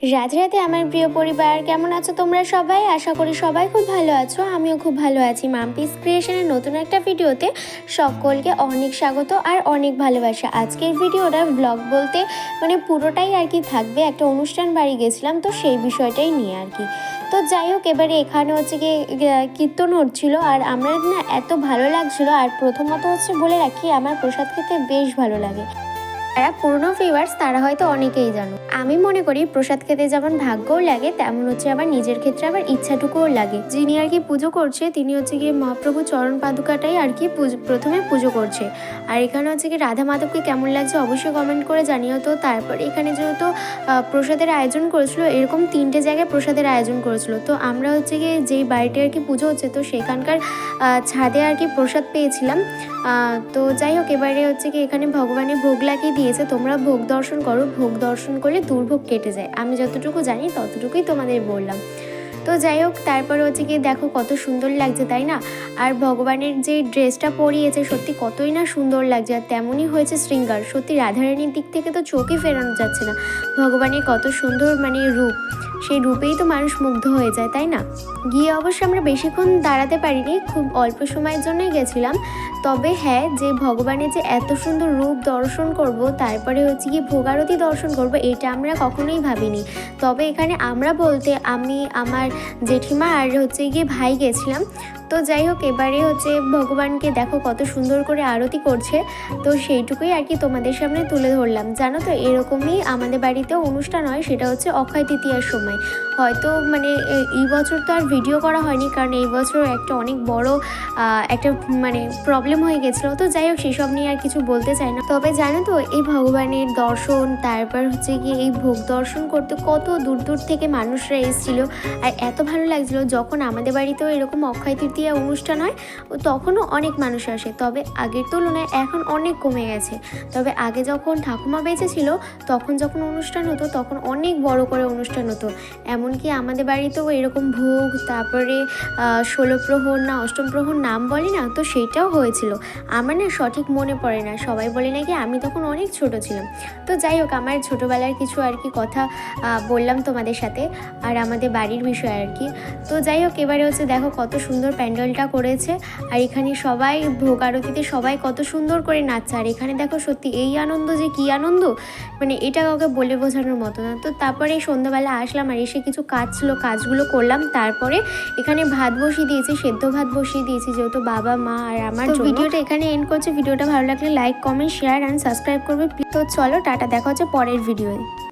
রাধে রাধে আমার প্রিয় পরিবার, কেমন আছো তোমরা সবাই? আশা করি সবাই খুব ভালো আছো। আমিও খুব ভালো আছি। মাম্পিস ক্রিয়েশনের নতুন একটা ভিডিওতে সকলকে অনেক স্বাগত আর অনেক ভালোবাসা। আজকের ভিডিওটা ব্লগ বলতে পুরোটাই আর কি থাকবে, একটা অনুষ্ঠান বাড়ি গেছিলাম তো সেই বিষয়টাই নিয়ে আর কি। তো যাই হোক, এবারে এখানে হচ্ছে গিয়ে কীর্তন হচ্ছিলো আর আমার না এত ভালো লাগছিলো। আর প্রথমত হচ্ছে বলে রাখি, আমার প্রসাদ খেতে বেশ ভালো লাগে। যারা পুরনো ভিউয়ার্স তারা হয়তো অনেকেই জানো। আমি মনে করি প্রসাদ খেতে যেমন ভাগ্যও লাগে, তেমন হচ্ছে আবার নিজের ক্ষেত্রে আবার ইচ্ছাটুকুও লাগে। যিনি আর কি পুজো করছে তিনি হচ্ছে গিয়ে মহাপ্রভু চরণ পাদুকাটাই আর কি প্রথমে পুজো করছে। আর এখানে হচ্ছে কি রাধা মাধবকে কেমন লাগছে অবশ্যই কমেন্ট করে জানিও। তো তারপর এখানে যেহেতু প্রসাদের আয়োজন করেছিল, এরকম 3টে জায়গায় প্রসাদের আয়োজন করেছিল। তো আমরা হচ্ছে গিয়ে যেই বাড়িতে আর কি পুজো হচ্ছে, তো সেখানকার ছাদে আর কি প্রসাদ পেয়েছিলাম। তো যাই হোক, এবারে হচ্ছে কি এখানে ভগবানের ভোগ লাগিয়ে দিয়েছে। তোমরা ভোগ দর্শন করো, ভোগ দর্শন করলে দুর্ভোগ কেটে যায়। আমি যতটুকু জানি ততটুকুই তোমাদের বললাম। তো যাই হোক, তারপরে হচ্ছে গিয়ে দেখো কত সুন্দর লাগছে, তাই না? আর ভগবানের যে ড্রেসটা পরিয়েছে সত্যি কতই না সুন্দর লাগছে। আর তেমনই হয়েছে শৃঙ্গার। সত্যি রাধারানীর দিক থেকে তো চোখই ফেরানো যাচ্ছে না। ভগবানের কত সুন্দর রূপ, সেই রূপেই তো মানুষ মুগ্ধ হয়ে যায়, তাই না? গিয়ে অবশ্য আমরা বেশিক্ষণ দাঁড়াতে পারিনি, খুব অল্প সময়ের জন্যই গেছিলাম। তবে হ্যাঁ, যে ভগবানের যে এত সুন্দর রূপ দর্শন করব, তারপরে হচ্ছে গিয়ে ভোগারতি দর্শন করব, এটা আমরা কখনোই ভাবিনি। তবে এখানে আমরা বলতে আমি, আমার জেঠিমা আর হচ্ছে গিয়ে ভাই গেছিলাম। তো যাই হোক, এবারে হচ্ছে ভগবানকে দেখো কত সুন্দর করে আরতি করছে। তো সেইটুকুই আর কি তোমাদের সামনে তুলে ধরলাম। জানো তো, এরকমই আমাদের বাড়িতেও অনুষ্ঠান হয়, সেটা হচ্ছে অক্ষয় তৃতীয়ার সময়। হয়তো এই বছর তো আর ভিডিও করা হয়নি, কারণ এই বছর একটা অনেক বড় একটা প্রবলেম হয়ে গেছিলো। তো যাই হোক, সেসব নিয়ে আর কিছু বলতে চাই না। তবে জানো তো, এই ভগবানের দর্শন, তারপর হচ্ছে গিয়ে এই ভোগ দর্শন করতে কত দূর দূর থেকে মানুষরা এসেছিলো। আর এত ভালো লাগছিলো, যখন আমাদের বাড়িতেও এরকম অক্ষয় তৃতীয়া অনুষ্ঠান হয় তখনও অনেক মানুষ আসে। তবে আগের তুলনায় এখন অনেক কমে গেছে। তবে আগে যখন ঠাকুমা বেঁচে ছিল, তখন যখন অনুষ্ঠান হতো তখন অনেক বড় করে অনুষ্ঠান হতো। এমনকি আমাদের বাড়িতেও এরকম ভোগ, তারপরে 16 প্রহর না 8ম প্রহর নাম বলে না, তো সেইটাও হয়েছিল। আমার না সঠিক মনে পড়ে না, সবাই বলে নাকি আমি তখন অনেক ছোট ছিলাম। তো যাই হোক, আমার ছোটোবেলার কিছু আর কি কথা বললাম তোমাদের সাথে, আর আমাদের বাড়ির বিষয় আর কি। তো যাই হোক, এবারে হচ্ছে দেখো কত সুন্দর প্যান্ডেলটা করেছে। আর এখানে সবাই ভোগ আরতিতে সবাই কত সুন্দর করে নাচছে। আর এখানে দেখো সত্যি এই আনন্দ যে কী আনন্দ, এটা কাউকে বলে বোঝানোর মতো না। তো তারপরে সন্ধ্যাবেলা আসলাম, আর এসে কিছু কাজ ছিল, কাজগুলো করলাম। তারপরে এখানে ভাত বসিয়ে দিয়েছি, সেদ্ধ ভাত বসিয়ে দিয়েছি, যেহেতু বাবা মা আর আমার জন্য। ভিডিওটা এখানে এন্ড করছি। ভিডিওটা ভালো লাগলে like, comment, share and subscribe করবে। তো চলো টাটা, দেখা হচ্ছে পরের ভিডিওয়ে।